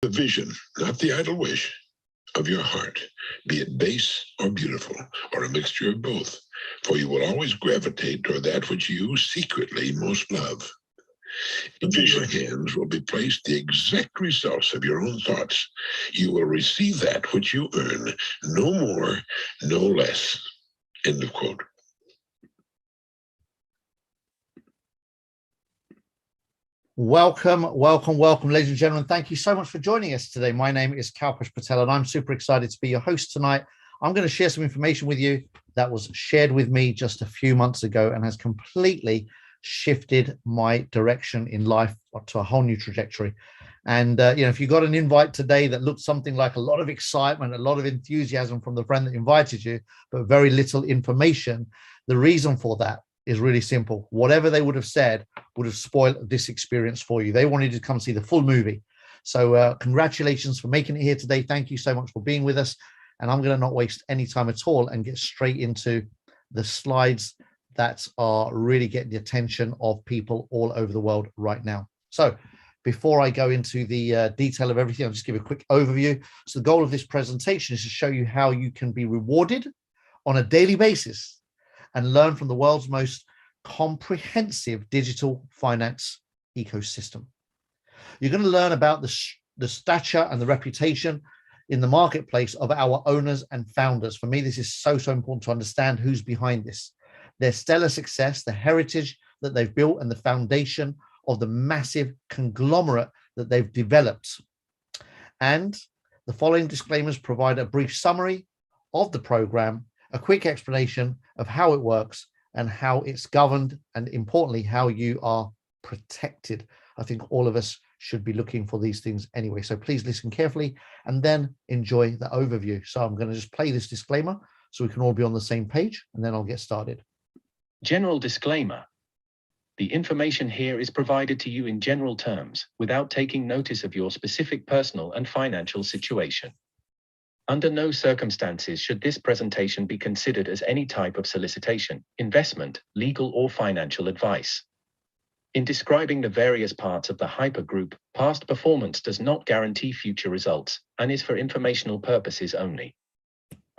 The vision, not the idle wish, of your heart, be it base or beautiful, or a mixture of both, for you will always gravitate toward that which you secretly most love. Into your hands will be placed the exact results of your own thoughts. You will receive that which you earn, no more, no less. End of quote. Welcome, ladies and gentlemen. Thank you so much for joining us today. My name is Kalpesh Patel, and I'm super excited to be your host tonight. I'm going to share some information with you that was shared with me just a few months ago and has completely shifted my direction in life to a whole new trajectory. And if you got an invite today that looked something like a lot of excitement, a lot of enthusiasm from the friend that invited you, but very little information, the reason for that is really simple. Whatever they would have said would have spoiled this experience for you. They wanted to come see the full movie. So congratulations for making it here today. Thank you so much for being with us. And I'm going to not waste any time at all and get straight into the slides that are really getting the attention of people all over the world right now. So before I go into the detail of everything, I'll just give a quick overview. So the goal of this presentation is to show you how you can be rewarded on a daily basis and learn from the world's most comprehensive digital finance ecosystem. You're going to learn about the stature and the reputation in the marketplace of our owners and founders. For me, this is so important to understand who's behind this. Their stellar success, the heritage that they've built, and the foundation of the massive conglomerate that they've developed. And the following disclaimers provide a brief summary of the program, a quick explanation of how it works and how it's governed, and importantly, how you are protected. I think all of us should be looking for these things anyway. So please listen carefully and then enjoy the overview. So I'm going to just play this disclaimer so we can all be on the same page, and then I'll get started. General disclaimer. The information here is provided to you in general terms, without taking notice of your specific personal and financial situation. Under no circumstances should this presentation be considered as any type of solicitation, investment, legal or financial advice. In describing the various parts of the Hyper Group, past performance does not guarantee future results and is for informational purposes only.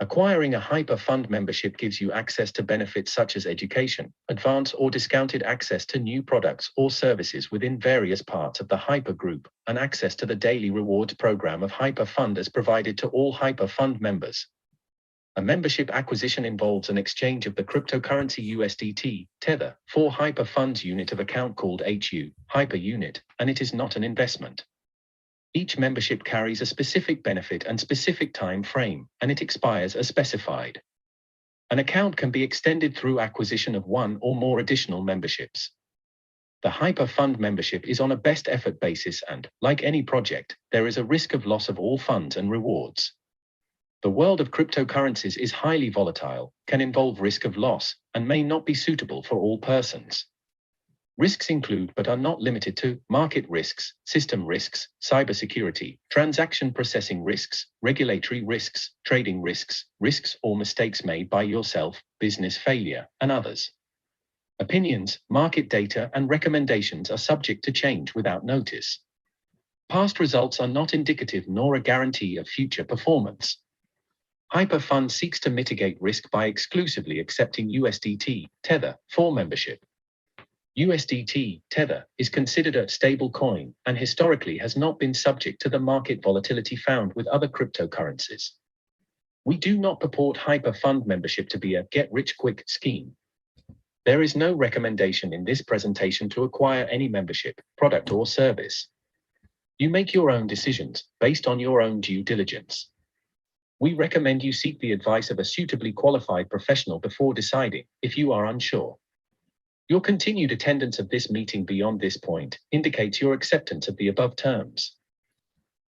Acquiring a HyperFund membership gives you access to benefits such as education, advance or discounted access to new products or services within various parts of the Hyper Group, and access to the daily rewards program of HyperFund as provided to all HyperFund members. A membership acquisition involves an exchange of the cryptocurrency USDT, Tether, for HyperFund's unit of account called HU, Hyper Unit, and it is not an investment. Each membership carries a specific benefit and specific time frame, and it expires as specified. An account can be extended through acquisition of one or more additional memberships. The HyperFund membership is on a best effort basis and, like any project, there is a risk of loss of all funds and rewards. The world of cryptocurrencies is highly volatile, can involve risk of loss, and may not be suitable for all persons. Risks include but are not limited to market risks, system risks, cybersecurity, transaction processing risks, regulatory risks, trading risks, risks or mistakes made by yourself, business failure, and others. Opinions, market data, and recommendations are subject to change without notice. Past results are not indicative nor a guarantee of future performance. HyperFund seeks to mitigate risk by exclusively accepting USDT, Tether, for membership. USDT, Tether, is considered a stable coin and historically has not been subject to the market volatility found with other cryptocurrencies. We do not purport HyperFund membership to be a get-rich-quick scheme. There is no recommendation in this presentation to acquire any membership, product or service. You make your own decisions based on your own due diligence. We recommend you seek the advice of a suitably qualified professional before deciding if you are unsure. Your continued attendance of this meeting beyond this point indicates your acceptance of the above terms.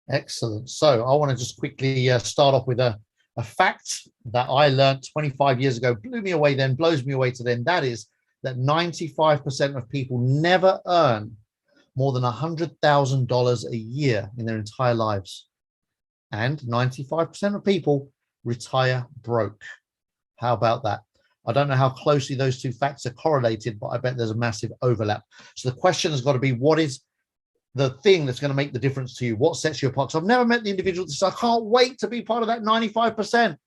Excellent. So I want to just quickly start off with a fact that I learned 25 years ago, blew me away then, blows me away to then. That is that 95% of people never earn more than $100,000 a year in their entire lives. And 95% of people retire broke. How about that? I don't know how closely those two facts are correlated, but I bet there's a massive overlap. So the question has got to be, what is the thing that's going to make the difference to you, what sets you apart. So I've never met the individual that says, I can't wait to be part of that 95%.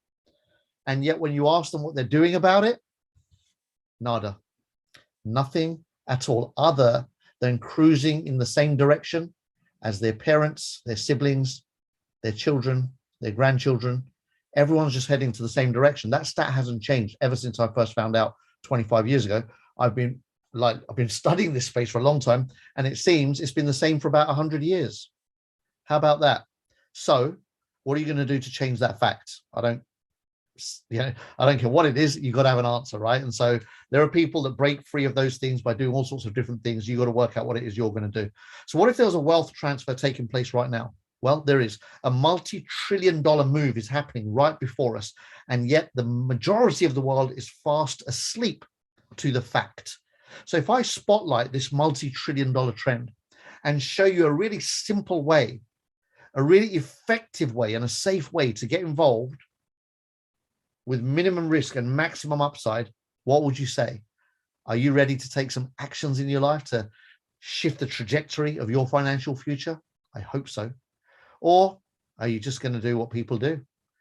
And yet when you ask them what they're doing about it, nada, nothing at all, other than cruising in the same direction as their parents, their siblings, their children, their grandchildren. Everyone's just heading to the same direction. That stat hasn't changed ever since I first found out 25 years ago. I've been studying this space for a long time, and it seems it's been the same for about 100 years. How about that? So what are you going to do to change that fact? I don't care what it is, you've got to have an answer, right? And so there are people that break free of those things by doing all sorts of different things. You've got to work out what it is you're going to do. So what if there was a wealth transfer taking place right now? Well, there is. A multi-trillion-dollar move is happening right before us, and yet the majority of the world is fast asleep to the fact. So if I spotlight this multi-trillion-dollar trend and show you a really simple way, a really effective way and a safe way to get involved with minimum risk and maximum upside, what would you say? Are you ready to take some actions in your life to shift the trajectory of your financial future? I hope so. Or are you just going to do what people do,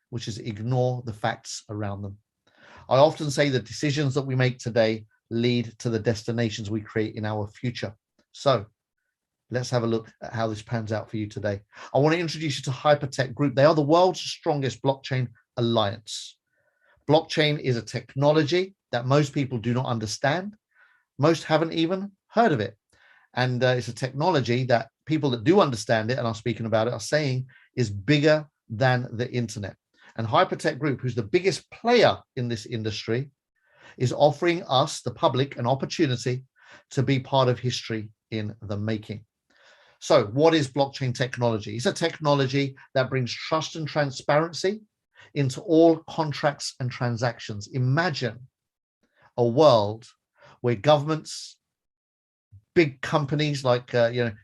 which is ignore the facts around them? I often say the decisions that we make today lead to the destinations we create in our future. So let's have a look at how this pans out for you today. I want to introduce you to Hypertech Group. They are the world's strongest blockchain alliance. Blockchain is a technology that most people do not understand. Most haven't even heard of it. And it's a technology that people that do understand it and are speaking about it are saying is bigger than the internet. And Hypertech Group, who's the biggest player in this industry, is offering us, the public, an opportunity to be part of history in the making. So what is blockchain technology? It's a technology that brings trust and transparency into all contracts and transactions. Imagine a world where governments, big companies like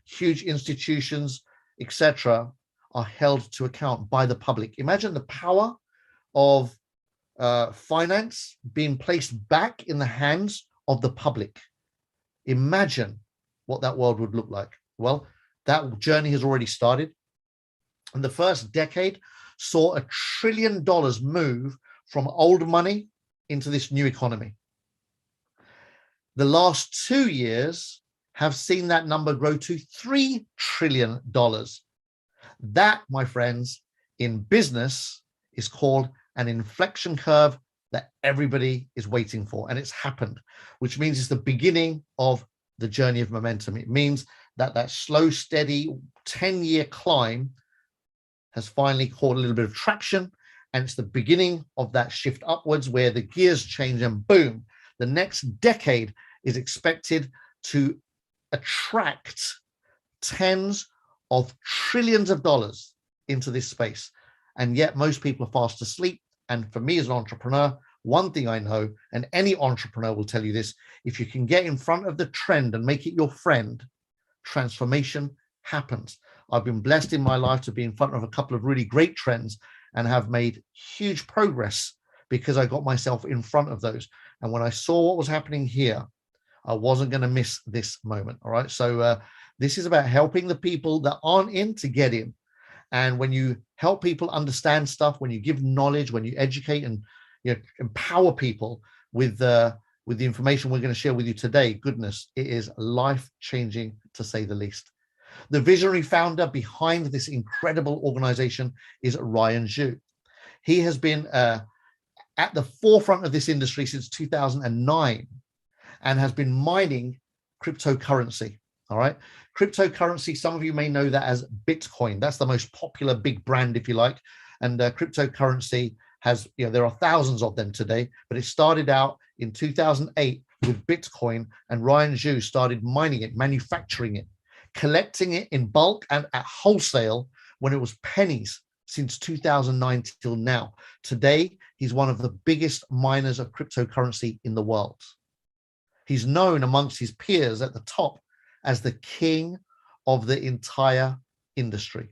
huge institutions, etc., are held to account by the public. Imagine the power of finance being placed back in the hands of the public. Imagine what that world would look like. Well, that journey has already started. And the first decade saw $1 trillion move from old money into this new economy. The last 2 years have seen that number grow to $3 trillion. That, my friends, in business is called an inflection curve that everybody is waiting for. And it's happened, which means it's the beginning of the journey of momentum. It means that that slow, steady 10-year climb has finally caught a little bit of traction. And it's the beginning of that shift upwards where the gears change and boom, the next decade is expected to attract tens of trillions of dollars into this space. And yet most people are fast asleep. And for me as an entrepreneur, one thing I know, and any entrepreneur will tell you this, if you can get in front of the trend and make it your friend, transformation happens. I've been blessed in my life to be in front of a couple of really great trends and have made huge progress because I got myself in front of those. And when I saw what was happening here, I wasn't going to miss this moment. All right. So this is about helping the people that aren't in to get in. And when you help people understand stuff, when you give knowledge, when you educate and empower people with the information we're going to share with you today, goodness, it is life-changing to say the least. The visionary founder behind this incredible organization is Ryan Zhu. He has been at the forefront of this industry since 2009 and has been mining cryptocurrency. All right. Cryptocurrency, some of you may know that as Bitcoin. That's the most popular big brand, if you like. And cryptocurrency has, there are thousands of them today, but it started out in 2008 with Bitcoin, and Ryan Zhu started mining it, manufacturing it, collecting it in bulk and at wholesale when it was pennies since 2009 till now. Today, he's one of the biggest miners of cryptocurrency in the world. He's known amongst his peers at the top as the king of the entire industry.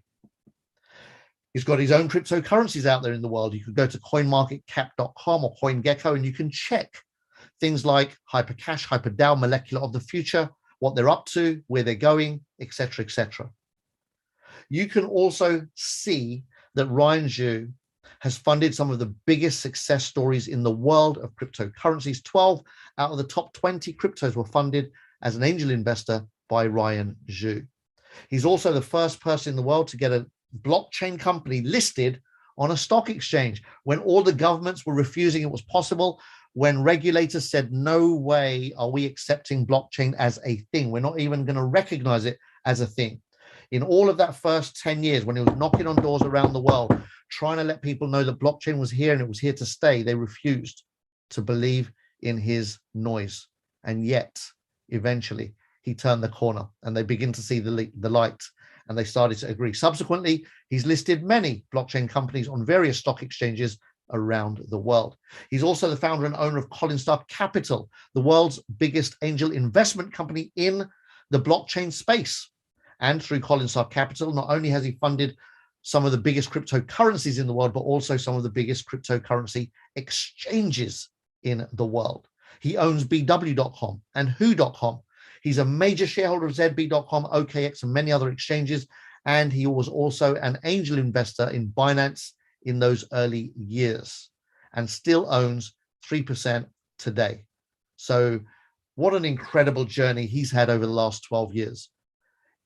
He's got his own cryptocurrencies out there in the world. You could go to coinmarketcap.com or CoinGecko and you can check things like HyperCash, HyperDAO, Molecular of the Future, what they're up to, where they're going, etc., etc. You can also see that Ryan Zhu has funded some of the biggest success stories in the world of cryptocurrencies. 12 out of the top 20 cryptos were funded as an angel investor by Ryan Zhu. He's also the first person in the world to get a blockchain company listed on a stock exchange when all the governments were refusing it was possible, when regulators said, no way are we accepting blockchain as a thing. We're not even going to recognize it as a thing. In all of that first 10 years, when he was knocking on doors around the world, trying to let people know that blockchain was here and it was here to stay, they refused to believe in his noise. And yet, eventually, he turned the corner and they begin to see the light, and they started to agree. Subsequently, he's listed many blockchain companies on various stock exchanges around the world. He's also the founder and owner of CompanyOut, the world's biggest angel investment company in the blockchain space. And through CompanyOut, not only has he funded some of the biggest cryptocurrencies in the world, but also some of the biggest cryptocurrency exchanges in the world. He owns BW.com and Who.com. He's a major shareholder of ZB.com, OKX, and many other exchanges. And he was also an angel investor in Binance in those early years and still owns 3% today. So what an incredible journey he's had over the last 12 years.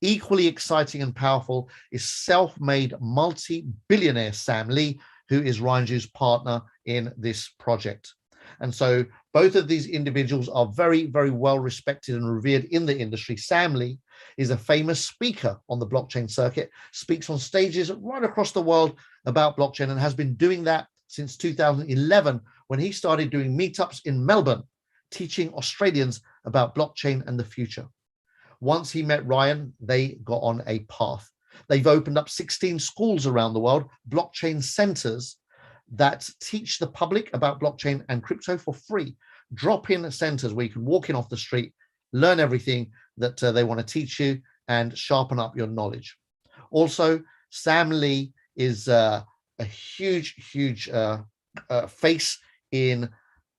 Equally exciting and powerful is self-made multi-billionaire Sam Lee, who is Ryan Zhu's partner in this project. And so both of these individuals are very, very well respected and revered in the industry. Sam Lee is a famous speaker on the blockchain circuit, speaks on stages right across the world about blockchain, and has been doing that since 2011 when he started doing meetups in Melbourne, teaching Australians about blockchain and the future. Once he met Ryan, they got on a path. They've opened up 16 schools around the world, blockchain centers that teach the public about blockchain and crypto for free. Drop-in centers where you can walk in off the street, learn everything that they want to teach you, and sharpen up your knowledge. Also, Sam Lee is a huge face in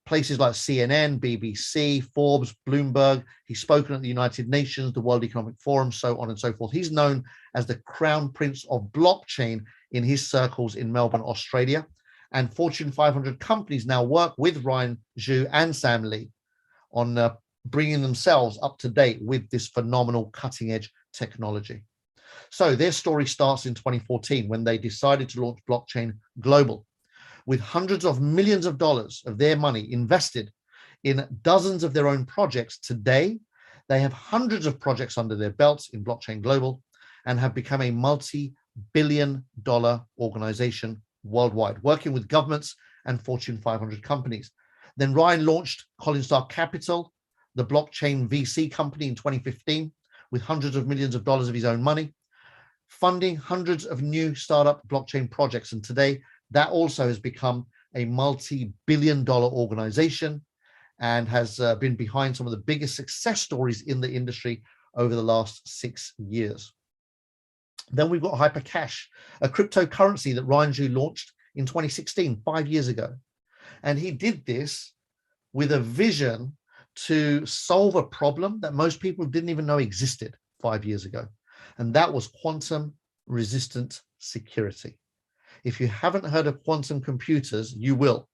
places like CNN, BBC, Forbes, Bloomberg. He's spoken at the United Nations, the World Economic Forum, so on and so forth. He's known as the crown prince of blockchain in his circles in Melbourne, Australia. And Fortune 500 companies now work with Ryan Zhu and Sam Lee on bringing themselves up to date with this phenomenal cutting edge technology. So their story starts in 2014 when they decided to launch Blockchain Global, with hundreds of millions of dollars of their money invested in dozens of their own projects. Today, they have hundreds of projects under their belts in Blockchain Global and have become a multi-billion-dollar organization worldwide, working with governments and Fortune 500 companies. Then Ryan launched CompanyOut, the blockchain VC company, in 2015 with hundreds of millions of dollars of his own money, funding hundreds of new startup blockchain projects. And today, that also has become a multi-billion-dollar organization and has been behind some of the biggest success stories in the industry over the last 6 years. Then we've got HyperCash, a cryptocurrency that Ryan Zhu launched in 2016, 5 years ago. And he did this with a vision to solve a problem that most people didn't even know existed 5 years ago. And that was quantum resistant security. If you haven't heard of quantum computers, you will.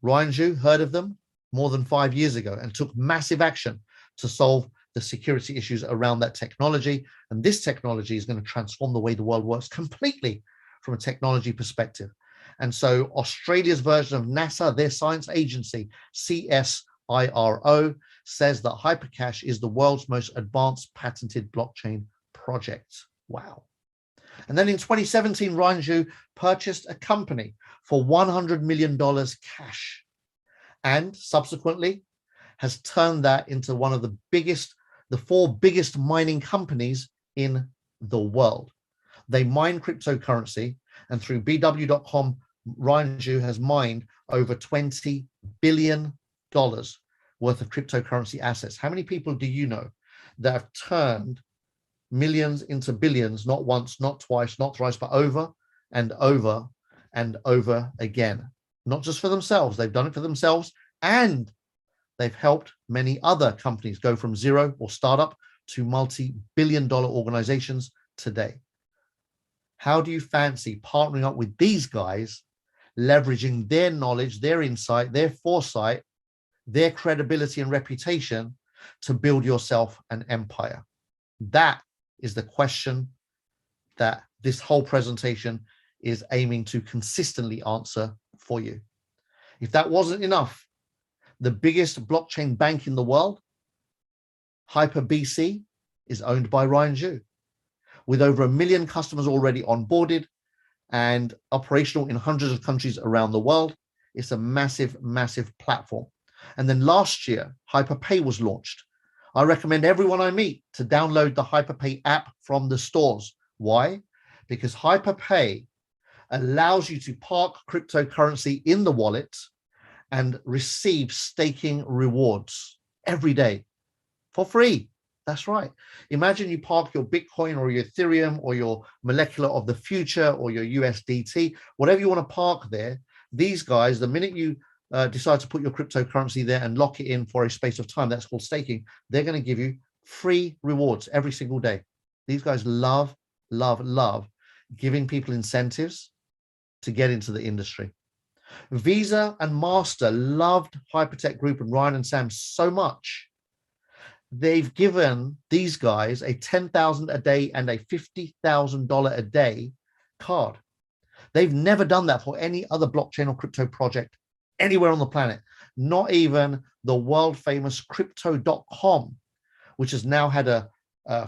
Ryan Zhu heard of them more than 5 years ago and took massive action to solve the security issues around that technology. And this technology is going to transform the way the world works completely from a technology perspective. And so Australia's version of NASA, their science agency, CSIRO, says that HyperCash is the world's most advanced patented blockchain project. Wow. And then in 2017, Ryan Zhu purchased a company for $100 million cash and subsequently has turned that into one of the four biggest mining companies in the world. They mine cryptocurrency, and through BW.com, Ryan Zhu has mined over $20 billion worth of cryptocurrency assets. How many people do you know that have turned millions into billions, not once, not twice, not thrice, but over and over and over again? Not just for themselves, they've done it for themselves, and they've helped many other companies go from zero or startup to multi-billion-dollar organizations today. How do you fancy partnering up with these guys, leveraging their knowledge, their insight, their foresight, their credibility and reputation to build yourself an empire? That is the question that this whole presentation is aiming to consistently answer for you. If that wasn't enough, the biggest blockchain bank in the world, HyperBC, is owned by Ryan Zhu, with over 1 million customers already onboarded and operational in hundreds of countries around the world. It's a massive, massive platform. And then last year, HyperPay was launched. I recommend everyone I meet to download the HyperPay app from the stores. Why? Because HyperPay allows you to park cryptocurrency in the wallet and receive staking rewards every day for free. That's right. Imagine you park your Bitcoin or your Ethereum or your molecular of the future or your USDT, whatever you want to park there. These guys, the minute you decide to put your cryptocurrency there and lock it in for a space of time, that's called staking, they're going to give you free rewards every single day. These guys love, love, love giving people incentives to get into the industry. Visa and Master loved Hypertech Group and Ryan and Sam so much, they've given these guys a $10,000 a day and a $50,000 a day card. They've never done that for any other blockchain or crypto project anywhere on the planet, not even the world famous crypto.com, which has now had a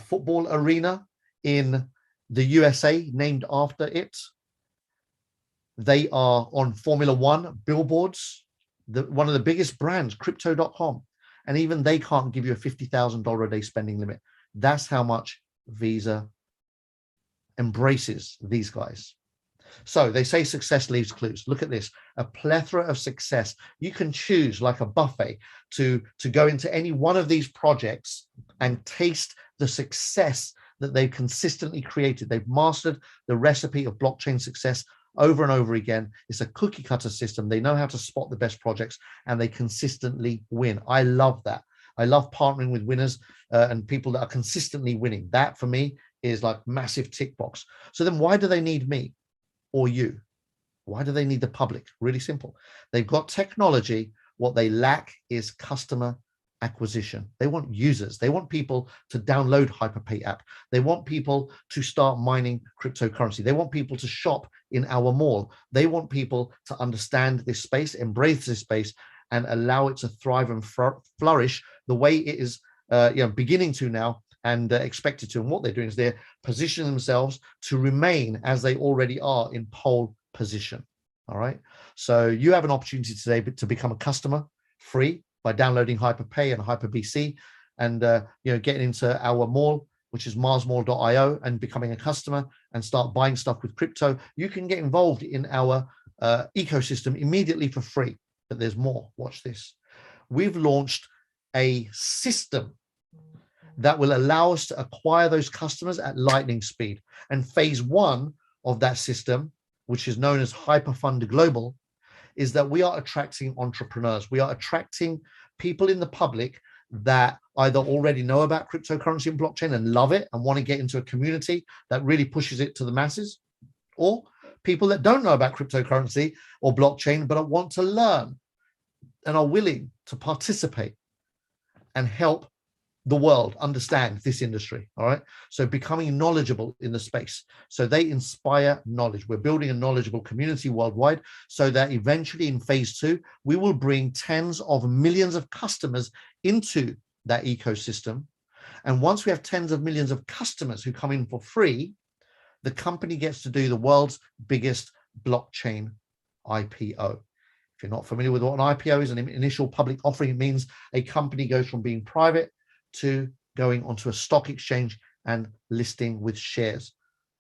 football arena in the USA named after it. They are on Formula One billboards, one of the biggest brands, crypto.com. And even they can't give you a $50,000 a day spending limit. That's how much Visa embraces these guys. So they say success leaves clues. Look at this, a plethora of success. You can choose like a buffet to go into any one of these projects and taste the success that they've consistently created. They've mastered the recipe of blockchain success over and over again. It's a cookie cutter system. They know how to spot the best projects and they consistently win. I love that. I love partnering with winners and people that are consistently winning. That for me is like massive tick box. So then why do they need me or you? Why do they need the public? Really simple. They've got technology. What they lack is customer acquisition. They want users. They want people to download HyperPay app. They want people to start mining cryptocurrency. They want people to shop in our mall. They want people to understand this space, embrace this space, and allow it to thrive and flourish the way it is beginning to now and expected to. And what they're doing is they're positioning themselves to remain as they already are in pole position. All right. So you have an opportunity today to become a customer free by downloading HyperPay and HyperBC and getting into our mall, which is marsmall.io, and becoming a customer and start buying stuff with crypto. You can get involved in our ecosystem immediately for free, but there's more. Watch this. We've launched a system that will allow us to acquire those customers at lightning speed. And phase one of that system, which is known as HyperFund Global, is that we are attracting entrepreneurs. We are attracting people in the public that either already know about cryptocurrency and blockchain and love it and want to get into a community that really pushes it to the masses, or people that don't know about cryptocurrency or blockchain but want to learn and are willing to participate and help the world understand this industry. All right. So becoming knowledgeable in the space. So they inspire knowledge. We're building a knowledgeable community worldwide so that eventually in phase two, we will bring tens of millions of customers into that ecosystem. And once we have tens of millions of customers who come in for free, the company gets to do the world's biggest blockchain IPO. If you're not familiar with what an IPO is, an initial public offering, it means a company goes from being private to going onto a stock exchange and listing with shares.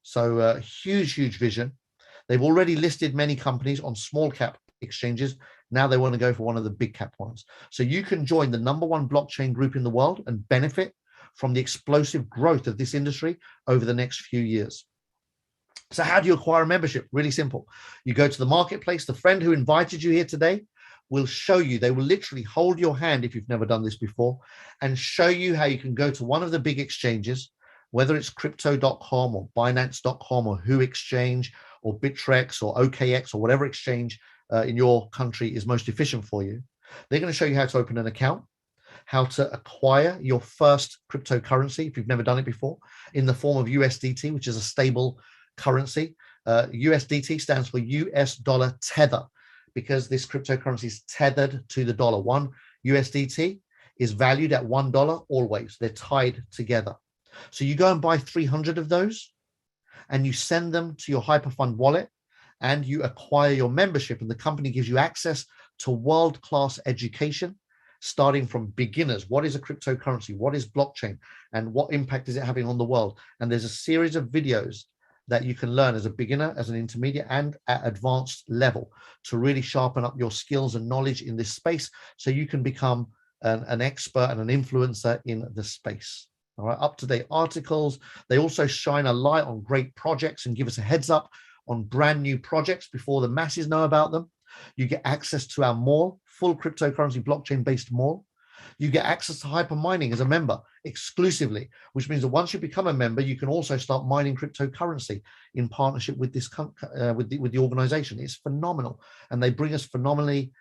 So huge, huge vision. They've already listed many companies on small cap exchanges. Now they want to go for one of the big cap ones. So you can join the #1 blockchain group in the world and benefit from the explosive growth of this industry over the next few years. So how do you acquire a membership? Really simple. You go to the marketplace. The friend who invited you here today will show you, they will literally hold your hand if you've never done this before and show you how you can go to one of the big exchanges, whether it's crypto.com or binance.com or Who Exchange or Bittrex or OKX or whatever exchange in your country is most efficient for you. They're going to show you how to open an account, how to acquire your first cryptocurrency if you've never done it before, in the form of USDT, which is a stable currency. USDT stands for US dollar tether, because this cryptocurrency is tethered to the dollar. One USDT is valued at $1 always. They're tied together. So you go and buy 300 of those and you send them to your HyperFund wallet and you acquire your membership, and the company gives you access to world-class education, starting from beginners. What is a cryptocurrency? What is blockchain? And what impact is it having on the world? And there's a series of videos that you can learn as a beginner, as an intermediate, and at advanced level to really sharpen up your skills and knowledge in this space so you can become an expert and an influencer in the space. All right, up-to-date articles. They also shine a light on great projects and give us a heads up on brand new projects before the masses know about them. You get access to our mall, full cryptocurrency blockchain-based mall. You get access to hyper mining as a member exclusively, which means that once you become a member, you can also start mining cryptocurrency in partnership with this with the organization. It's phenomenal, and they bring us phenomenally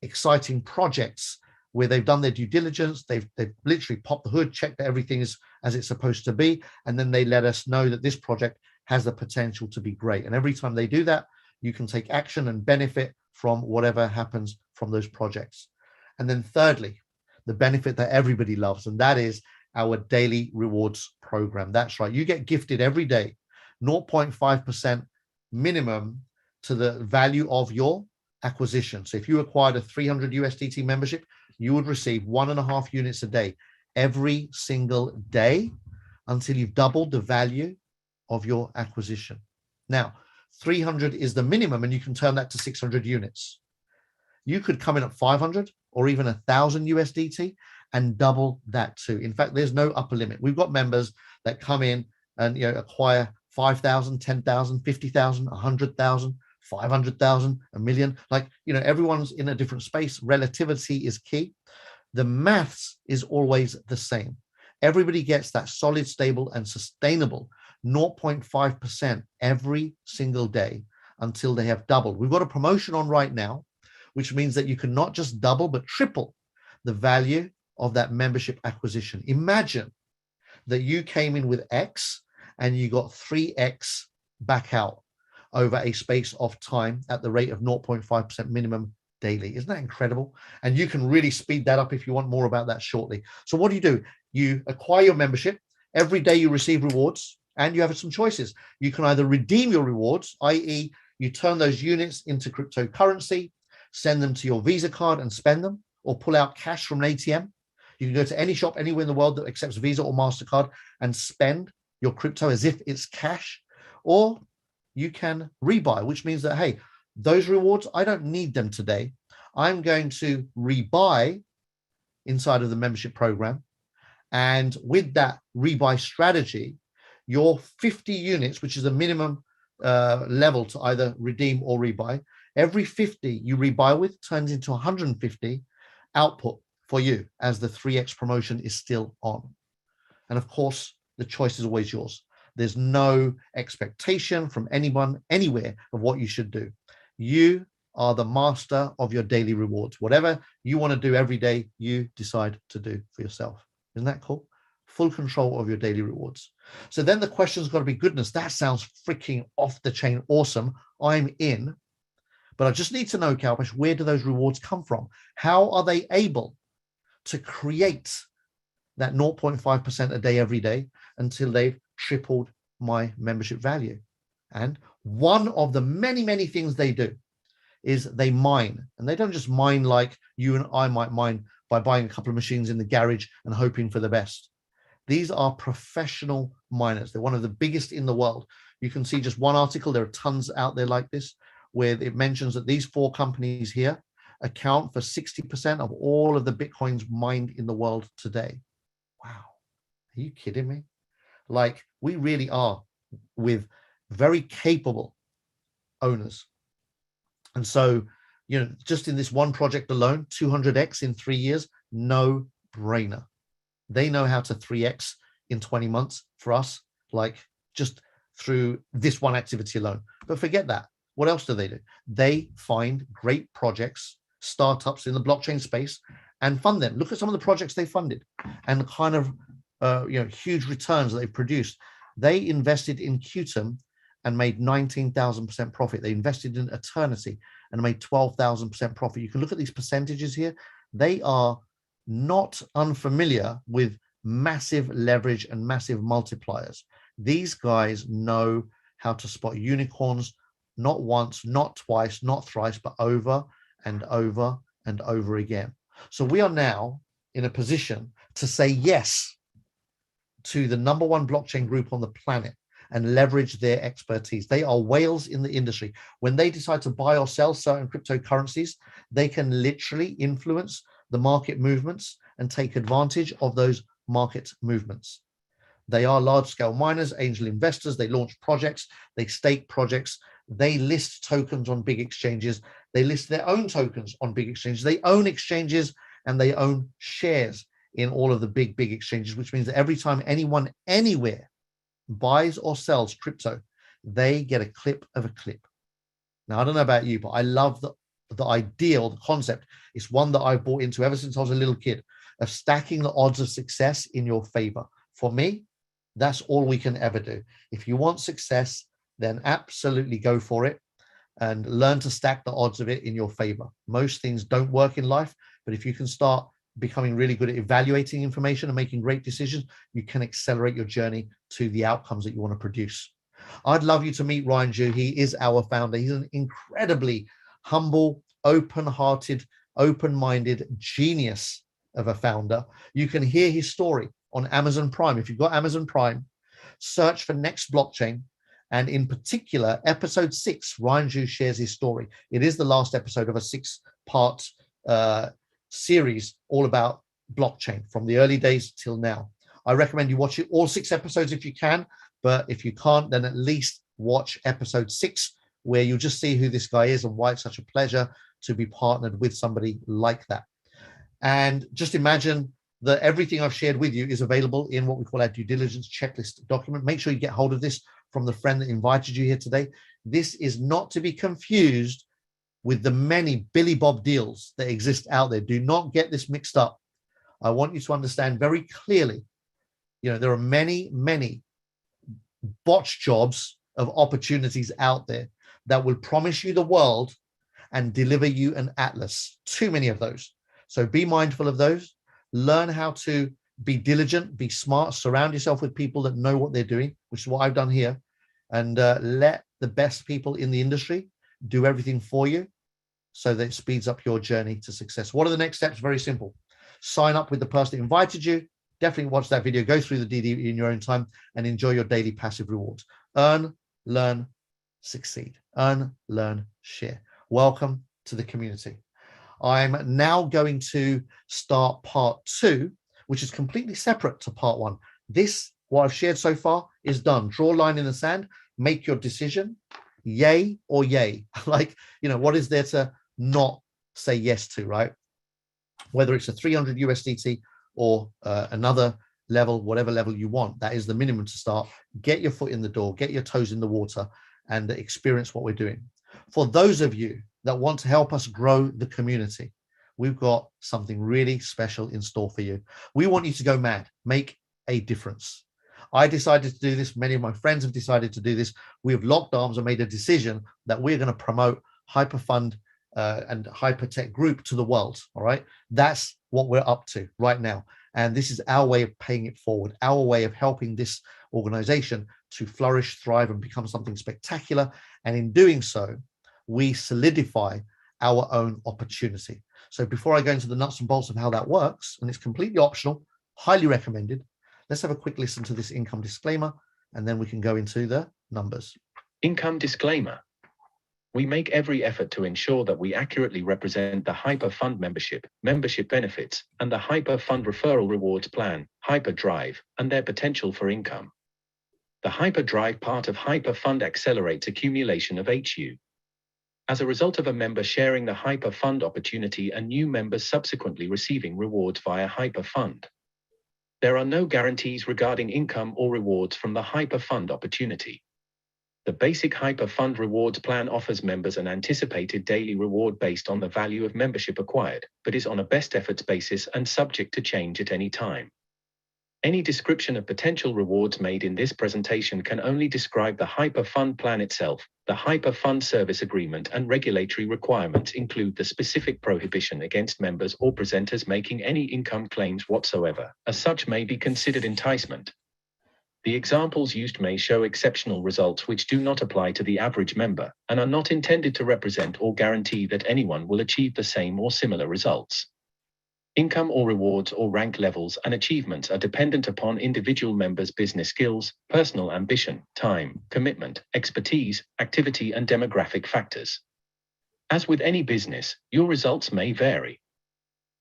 exciting projects where they've done their due diligence. They've literally popped the hood, checked that everything is as it's supposed to be, and then they let us know that this project has the potential to be great. And every time they do that, you can take action and benefit from whatever happens from those projects. And then thirdly, the benefit that everybody loves, and that is our daily rewards program. That's right. You get gifted every day 0.5% minimum to the value of your acquisition. So if you acquired a 300 USDT membership, you would receive 1.5 units a day every single day until you've doubled the value of your acquisition. Now, 300 is the minimum, and you can turn that to 600 units. You could come in at 500 or even 1,000 USDT and double that too. In fact, there's no upper limit. We've got members that come in and acquire 5,000, 10,000, 50,000, 100,000, 500,000, a million. Like, everyone's in a different space. Relativity is key. The maths is always the same. Everybody gets that solid, stable, and sustainable 0.5% every single day until they have doubled. We've got a promotion on right now, which means that you can not just double, but triple the value of that membership acquisition. Imagine that you came in with X and you got 3X back out over a space of time at the rate of 0.5% minimum daily. Isn't that incredible? And you can really speed that up if you want more about that shortly. So what do? You acquire your membership. Every day you receive rewards, and you have some choices. You can either redeem your rewards, i.e. you turn those units into cryptocurrency, send them to your Visa card and spend them, or pull out cash from an ATM. You can go to any shop anywhere in the world that accepts Visa or MasterCard and spend your crypto as if it's cash. Or you can rebuy, which means that, hey, those rewards, I don't need them today. I'm going to rebuy inside of the membership program. And with that rebuy strategy, your 50 units, which is the minimum level to either redeem or rebuy, every 50 you rebuy with turns into 150 output for you as the 3X promotion is still on. And of course, the choice is always yours. There's no expectation from anyone, anywhere, of what you should do. You are the master of your daily rewards. Whatever you want to do every day, you decide to do for yourself. Isn't that cool? Full control of your daily rewards. So then the question's got to be, goodness, that sounds freaking off the chain awesome. I'm in. But I just need to know, Kalpesh, where do those rewards come from? How are they able to create that 0.5% a day every day until they've tripled my membership value? And one of the many, many things they do is they mine. And they don't just mine like you and I might mine by buying a couple of machines in the garage and hoping for the best. These are professional miners. They're one of the biggest in the world. You can see just one article. There are tons out there like this, where it mentions that these 4 companies here account for 60% of all of the Bitcoins mined in the world today. Wow. Are you kidding me? Like, we really are with very capable owners. And so just in this one project alone, 200x in 3 years, no brainer. They know how to 3x in 20 months for us, like just through this one activity alone. But forget that. What else do? They find great projects, startups in the blockchain space, and fund them. Look at some of the projects they funded and the kind of huge returns that they've produced. They invested in Qtum and made 19,000% profit. They invested in Eternity and made 12,000% profit. You can look at these percentages here. They are not unfamiliar with massive leverage and massive multipliers. These guys know how to spot unicorns, not once, not twice, not thrice, but over and over and over again. So we are now in a position to say yes to the #1 blockchain group on the planet and leverage their expertise. They are whales in the industry. When they decide to buy or sell certain cryptocurrencies, they can literally influence the market movements and take advantage of those market movements. They are large-scale miners, angel investors. They launch projects, they stake projects, they list tokens on big exchanges, they list their own tokens on big exchanges, they own exchanges, and they own shares in all of the big exchanges, which means that every time anyone anywhere buys or sells crypto, they get a clip of a clip. Now, I don't know about you, but I love the idea or the concept. It's one that I've bought into ever since I was a little kid, of stacking the odds of success in your favor. For me, that's all we can ever do. If you want success, then absolutely go for it and learn to stack the odds of it in your favor. Most things don't work in life, but if you can start becoming really good at evaluating information and making great decisions, you can accelerate your journey to the outcomes that you want to produce. I'd love you to meet Ryan Zhu. He is our founder. He's an incredibly humble, open-hearted, open-minded genius of a founder. You can hear his story on Amazon Prime. If you've got Amazon Prime, search for Next Blockchain. And in particular, episode 6, Ryan Zhu shares his story. It is the last episode of a 6-part series all about blockchain from the early days till now. I recommend you watch it, all 6 episodes if you can, but if you can't, then at least watch episode 6, where you'll just see who this guy is and why it's such a pleasure to be partnered with somebody like that. And just imagine that everything I've shared with you is available in what we call our due diligence checklist document. Make sure you get hold of this from the friend that invited you here today. This is not to be confused with the many Billy Bob deals that exist out there. Do not get this mixed up. I want you to understand very clearly, there are many botch jobs of opportunities out there that will promise you the world and deliver you an atlas. Too many of those. So be mindful of those. Learn how to be diligent, be smart, surround yourself with people that know what they're doing, which is what I've done here, and let the best people in the industry do everything for you so that it speeds up your journey to success. What are the next steps? Very simple. Sign up with the person that invited you. Definitely watch that video, go through the DD in your own time, and enjoy your daily passive rewards. Earn, learn, succeed. Earn, learn, share. Welcome to the community. I'm now going to start part 2, which is completely separate to part 1. This, what I've shared so far, is done. Draw a line in the sand, make your decision, yay or yay. Like, what is there to not say yes to, right? Whether it's a 300 USDT or another level, whatever level you want, that is the minimum to start. Get your foot in the door, get your toes in the water, and experience what we're doing. For those of you that want to help us grow the community, we've got something really special in store for you. We want you to go mad, make a difference. I decided to do this. Many of my friends have decided to do this. We have locked arms and made a decision that we're going to promote HyperFund and Hypertech Group to the world. All right. That's what we're up to right now. And this is our way of paying it forward, our way of helping this organization to flourish, thrive, and become something spectacular. And in doing so, we solidify our own opportunity. So before I go into the nuts and bolts of how that works, and it's completely optional, highly recommended, let's have a quick listen to this income disclaimer, and then we can go into the numbers. Income disclaimer. We make every effort to ensure that we accurately represent the HyperFund membership benefits, and the HyperFund referral rewards plan, HyperDrive, and their potential for income. The HyperDrive part of HyperFund accelerates accumulation of HU. as a result of a member sharing the HyperFund opportunity and new members subsequently receiving rewards via HyperFund. There are no guarantees regarding income or rewards from the HyperFund opportunity. The basic HyperFund rewards plan offers members an anticipated daily reward based on the value of membership acquired, but is on a best efforts basis and subject to change at any time. Any description of potential rewards made in this presentation can only describe the HyperFund plan itself. The HyperFund service agreement and regulatory requirements include the specific prohibition against members or presenters making any income claims whatsoever, as such may be considered enticement. The examples used may show exceptional results which do not apply to the average member, and are not intended to represent or guarantee that anyone will achieve the same or similar results. Income or rewards or rank levels and achievements are dependent upon individual members' business skills, personal ambition, time, commitment, expertise, activity, and demographic factors. As with any business, your results may vary.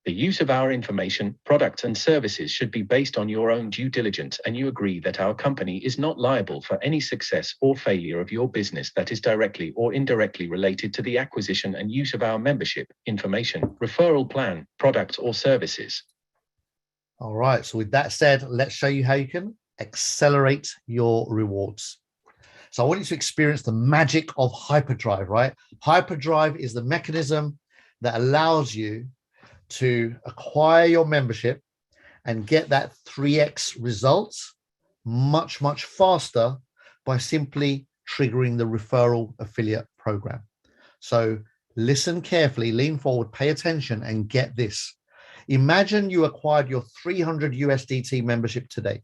The use of our information, products, and services should be based on your own due diligence, and you agree that our company is not liable for any success or failure of your business that is directly or indirectly related to the acquisition and use of our membership, information, referral plan, products, or services. All right. So with that said, let's show you how you can accelerate your rewards. So I want you to experience the magic of hyperdrive, right? Hyperdrive is the mechanism that allows you to acquire your membership and get that 3x results much, much faster by simply triggering the referral affiliate program. So listen carefully, lean forward, pay attention, and get this. Imagine you acquired your 300 USDT membership today.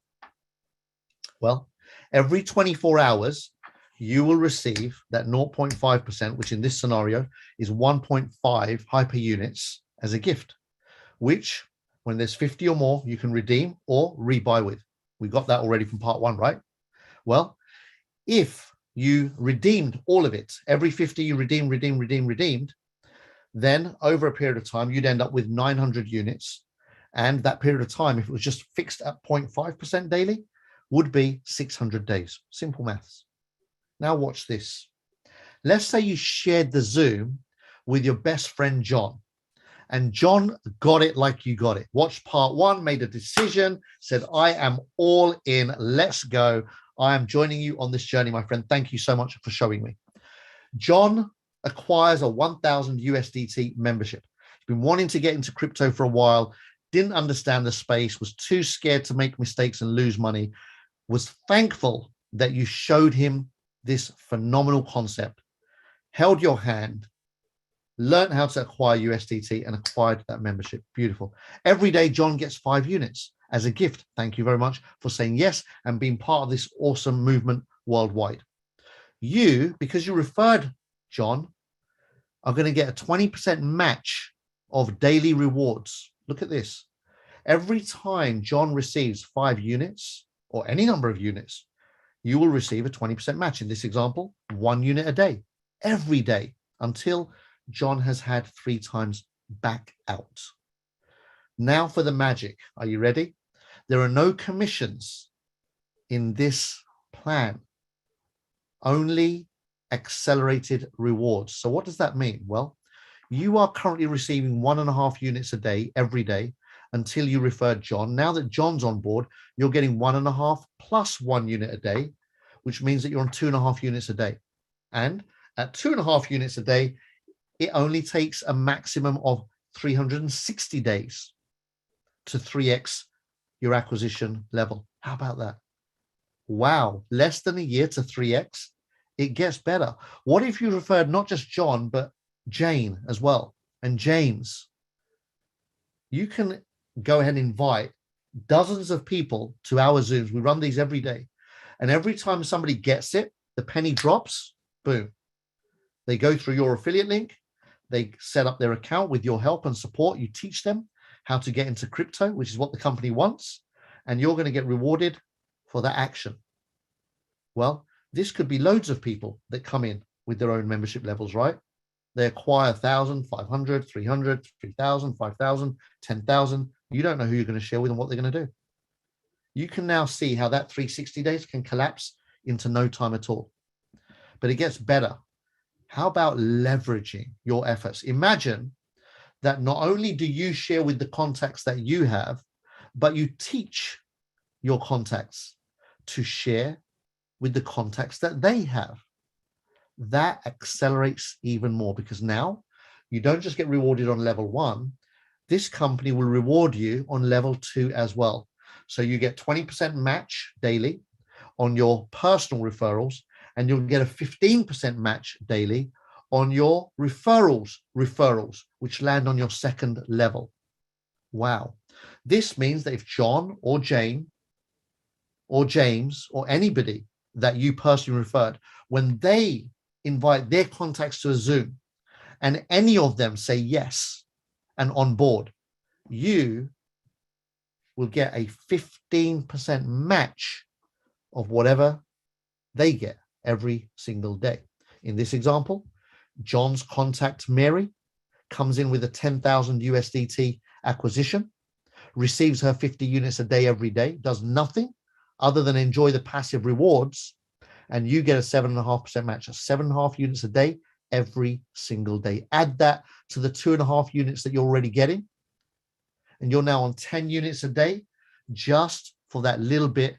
Well, every 24 hours, you will receive that 0.5%, which in this scenario is 1.5 hyper units as a gift, which when there's 50 or more, you can redeem or rebuy with. We got that already from part 1, right? Well, if you redeemed all of it, every 50 you redeemed, then over a period of time, you'd end up with 900 units. And that period of time, if it was just fixed at 0.5% daily, would be 600 days. Simple maths. Now watch this. Let's say you shared the Zoom with your best friend, John. And John got it like you got it. Watched part 1, made a decision, said, I am all in, let's go. I am joining you on this journey, my friend. Thank you so much for showing me. John acquires a 1,000 USDT membership. He's been wanting to get into crypto for a while, didn't understand the space, was too scared to make mistakes and lose money, was thankful that you showed him this phenomenal concept, held your hand, learned how to acquire USDT and acquired that membership. Beautiful. Every day, John gets 5 units as a gift. Thank you very much for saying yes and being part of this awesome movement worldwide. You, because you referred John, are going to get a 20% match of daily rewards. Look at this. Every time John receives 5 units or any number of units, you will receive a 20% match. In this example, 1 unit a day, every day, until John has had 3 times back out. Now for the magic. Are you ready? There are no commissions in this plan, only accelerated rewards. So what does that mean? Well, you are currently receiving 1.5 units a day, every day, until you referred John. Now that John's on board, you're getting 1.5 plus 1 unit a day, which means that you're on 2.5 units a day. And at 2.5 units a day, it only takes a maximum of 360 days to 3x your acquisition level. How about that? Wow, less than a year to 3x. It gets better. What if you referred not just John, but Jane as well, and James? You can go ahead and invite dozens of people to our Zooms. We run these every day. And every time somebody gets it, the penny drops, boom. They go through your affiliate link. They set up their account with your help and support. You teach them how to get into crypto, which is what the company wants. And you're going to get rewarded for that action. Well, this could be loads of people that come in with their own membership levels, right? They acquire 1,000, 500, 300, 3,000, 5,000, 10,000. You don't know who you're going to share with and what they're going to do. You can now see how that 360 days can collapse into no time at all. But it gets better. How about leveraging your efforts? Imagine that not only do you share with the contacts that you have, but you teach your contacts to share with the contacts that they have. That accelerates even more, because now you don't just get rewarded on level 1. This company will reward you on level 2 as well. So you get 20% match daily on your personal referrals, and you'll get a 15% match daily on your referrals, which land on your second level. Wow. This means that if John or Jane or James or anybody that you personally referred, when they invite their contacts to a Zoom and any of them say yes and on board, you will get a 15% match of whatever they get every single day. In this example, John's contact Mary comes in with a 10,000 USDT acquisition, receives her 50 units a day every day, does nothing other than enjoy the passive rewards, and you get a 7.5% match, 7.5 units a day every single day. Add that to the 2.5 units that you're already getting, and you're now on 10 units a day just for that little bit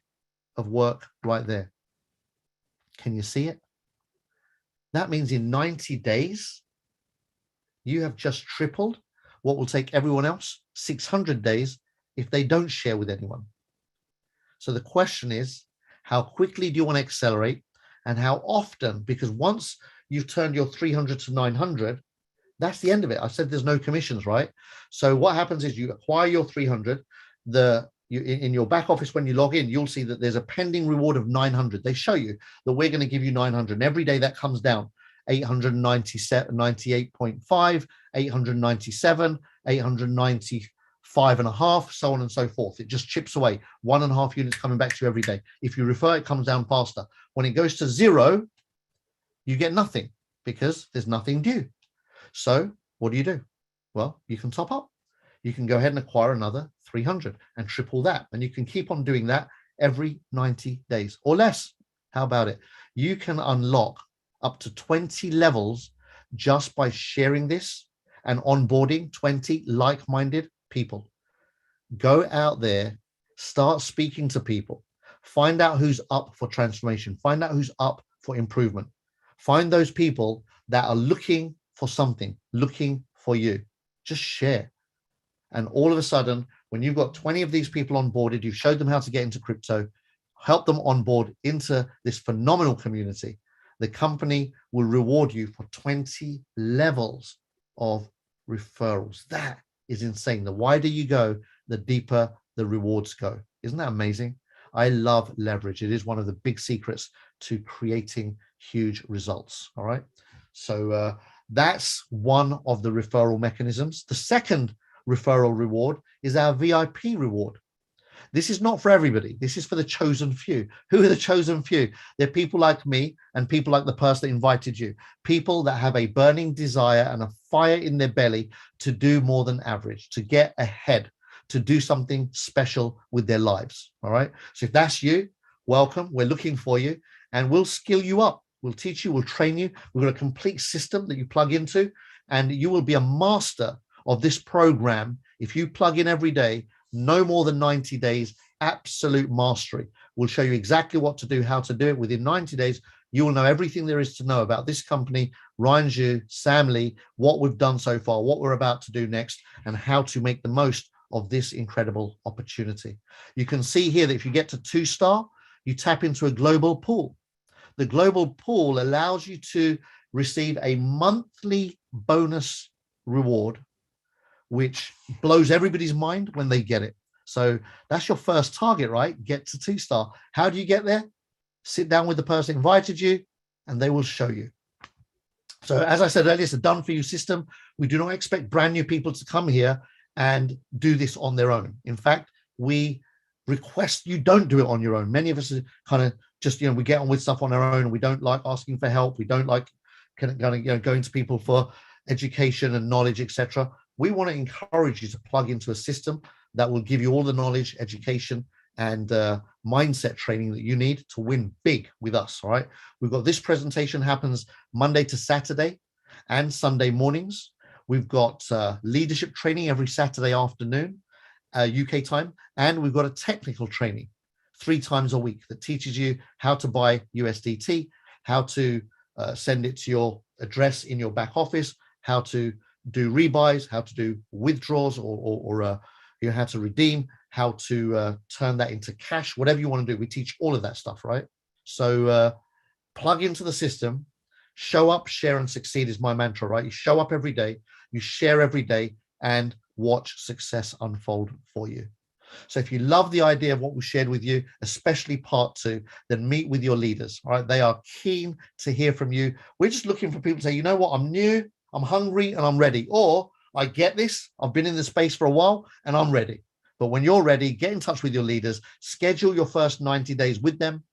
of work right there. Can you see it? That means in 90 days, you have just tripled what will take everyone else 600 days if they don't share with anyone. So the question is, how quickly do you want to accelerate, and how often? Because once you've turned your 300 to 900, that's the end of it. I said there's no commissions, right? So what happens is you acquire your 300, in your back office, when you log in, you'll see that there's a pending reward of 900. They show you that we're going to give you 900. And every day that comes down, 898.5, 897, 895.5, so on and so forth. It just chips away. 1.5 units coming back to you every day. If you refer, it comes down faster. When it goes to 0, you get nothing because there's nothing due. So what do? Well, you can top up. You can go ahead and acquire another 300 and triple that. And you can keep on doing that every 90 days or less. How about it? You can unlock up to 20 levels just by sharing this and onboarding 20 like-minded people. Go out there, start speaking to people, find out who's up for transformation, find out who's up for improvement. Find those people that are looking for something, looking for you. Just share. And all of a sudden, when you've got 20 of these people onboarded, you've showed them how to get into crypto, help them onboard into this phenomenal community, the company will reward you for 20 levels of referrals. That is insane. The wider you go, the deeper the rewards go. Isn't that amazing? I love leverage. It is one of the big secrets to creating huge results. All right. So that's one of the referral mechanisms. The second referral reward is our VIP reward. This is not for everybody. This is for the chosen few. Who are the chosen few? They're people like me and people like the person that invited you. People that have a burning desire and a fire in their belly to do more than average, to get ahead, to do something special with their lives. All right. So if that's you, welcome. We're looking for you and we'll skill you up. We'll teach you, we'll train you. We've got a complete system that you plug into, and you will be a master of this program. If you plug in every day, no more than 90 days, absolute mastery. We'll show you exactly what to do, how to do it. Within 90 days, you will know everything there is to know about this company, Ryan Zhu, Sam Lee, what we've done so far, what we're about to do next, and how to make the most of this incredible opportunity. You can see here that if you get to 2-star, you tap into a global pool. The global pool allows you to receive a monthly bonus reward, which blows everybody's mind when they get it. So that's your first target, right? Get to 2-star. How do you get there? Sit down with the person who invited you and they will show you. So as I said earlier, it's a done for you system. We do not expect brand new people to come here and do this on their own. In fact, we request you don't do it on your own. Many of us are kind of just, we get on with stuff on our own. And we don't like asking for help. We don't like going to people for education and knowledge, etc. We want to encourage you to plug into a system that will give you all the knowledge, education, and mindset training that you need to win big with us. All right. We've got this presentation happens Monday to Saturday and Sunday mornings. We've got leadership training every Saturday afternoon, UK time. And we've got a technical training 3 times a week that teaches you how to buy USDT, how to send it to your address in your back office, how to do rebuys, how to do withdrawals, or you know, how to redeem, how to turn that into cash, whatever you want to do. We teach all of that stuff, right? So plug into the system, show up, share, and succeed is my mantra, right? You show up every day, you share every day, and watch success unfold for you. So if you love the idea of what we shared with you, especially part 2, then meet with your leaders. All right. They are keen to hear from you. We're just looking for people to say, you know what, I'm new, I'm hungry, and I'm ready. Or I get this, I've been in this space for a while and I'm ready. But when you're ready, get in touch with your leaders, schedule your first 90 days with them,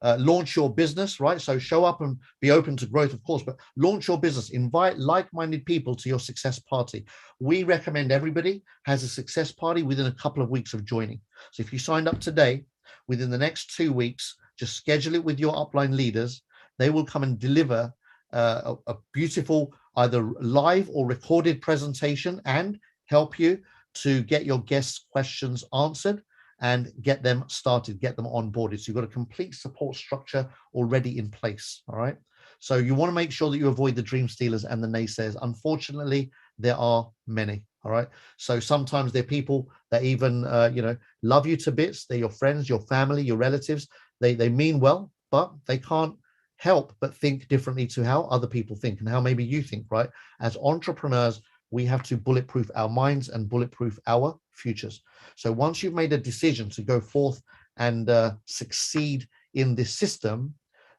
launch your business, right? So show up and be open to growth, of course, but launch your business, invite like-minded people to your success party. We recommend everybody has a success party within a couple of weeks of joining. So if you signed up today, within the next 2 weeks, just schedule it with your upline leaders. They will come and deliver a beautiful, either live or recorded presentation and help you to get your guests' questions answered and get them started, get them onboarded. So you've got a complete support structure already in place, all right? So you want to make sure that you avoid the dream stealers and the naysayers. Unfortunately, there are many, all right? So sometimes they're people that even, you know, love you to bits. They're your friends, your family, your relatives. They mean well, but they can't help but think differently to how other people think and how maybe you think, right? As entrepreneurs, we have to bulletproof our minds and bulletproof our futures. So once you've made a decision to go forth and succeed in this system,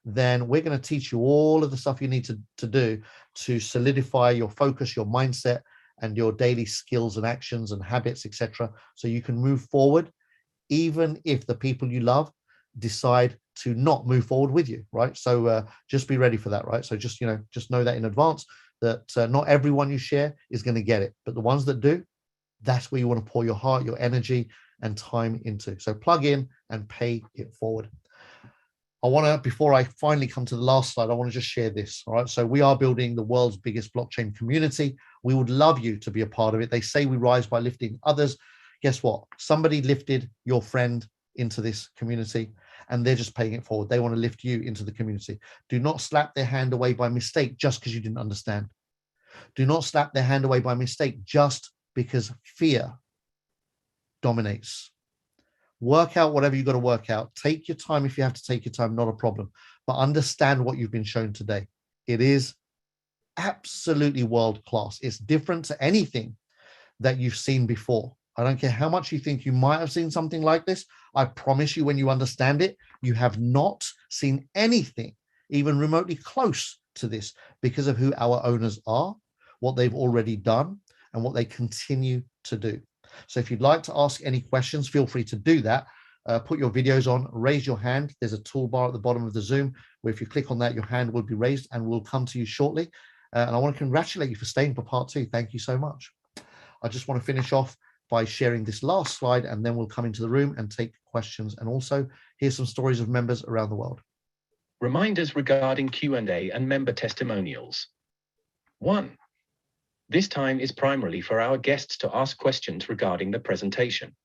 then we're going to teach you all of the stuff you need to do to solidify your focus, your mindset, and your daily skills and actions and habits, etc. So you can move forward, even if the people you love decide to not move forward with you, right? So just be ready for that, right? So just, you know, just know that in advance that not everyone you share is going to get it, but the ones that do, that's where you want to pour your heart, your energy, and time into. So plug in and pay it forward. I want to, before I finally come to the last slide, I want to just share this. All right. So we are building the world's biggest blockchain community. We would love you to be a part of it. They say we rise by lifting others. Guess what? Somebody lifted your friend into this community and they're just paying it forward. They want to lift you into the community. Do not slap their hand away by mistake just because you didn't understand. Do not slap their hand away by mistake just because fear dominates. Work out whatever you've got to work out. Take your time if you have to take your time, not a problem. But understand what you've been shown today. It is absolutely world class. It's different to anything that you've seen before. I don't care how much you think you might have seen something like this. I promise you, when you understand it, you have not seen anything even remotely close to this because of who our owners are, what they've already done, and what they continue to do. So if you'd like to ask any questions, feel free to do that. Put your videos on, raise your hand. There's a toolbar at the bottom of the Zoom where if you click on that, your hand will be raised and we'll come to you shortly. And I want to congratulate you for staying for part 2. Thank you so much. I just want to finish off by sharing this last slide, and then we'll come into the room and take questions and also hear some stories of members around the world. Reminders regarding Q&A and member testimonials. 1. This time is primarily for our guests to ask questions regarding the presentation.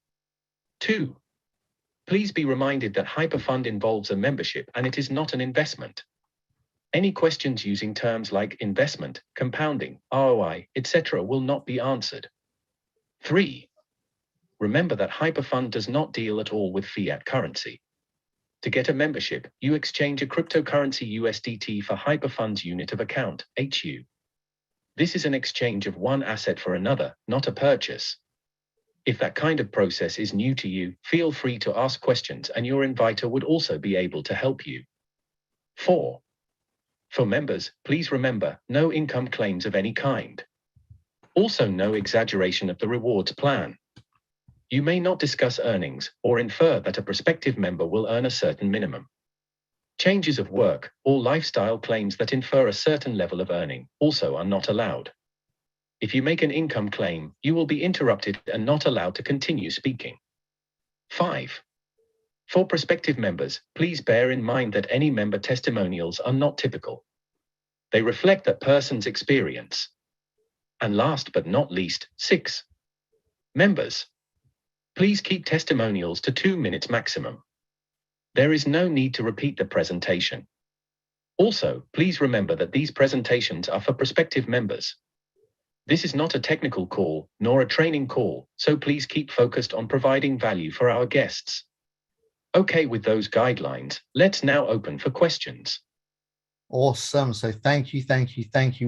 2. Please be reminded that HyperFund involves a membership and it is not an investment. Any questions using terms like investment, compounding, ROI, etc. will not be answered. 3. Remember that HyperFund does not deal at all with fiat currency. To get a membership, you exchange a cryptocurrency USDT for HyperFund's unit of account, HU. This is an exchange of one asset for another, not a purchase. If that kind of process is new to you, feel free to ask questions and your inviter would also be able to help you. 4. For members, please remember, no income claims of any kind. Also, no exaggeration of the rewards plan. You may not discuss earnings or infer that a prospective member will earn a certain minimum. Changes of work or lifestyle claims that infer a certain level of earning also are not allowed. If you make an income claim, you will be interrupted and not allowed to continue speaking. 5. For prospective members, please bear in mind that any member testimonials are not typical. They reflect that person's experience. And last but not least, 6. Members, please keep testimonials to 2 minutes maximum. There is no need to repeat the presentation. Also, please remember that these presentations are for prospective members. This is not a technical call, nor a training call, so please keep focused on providing value for our guests. Okay, with those guidelines, let's now open for questions. Awesome. So thank you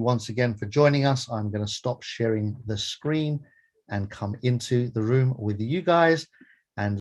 once again for joining us. I'm going to stop sharing the screen and come into the room with you guys.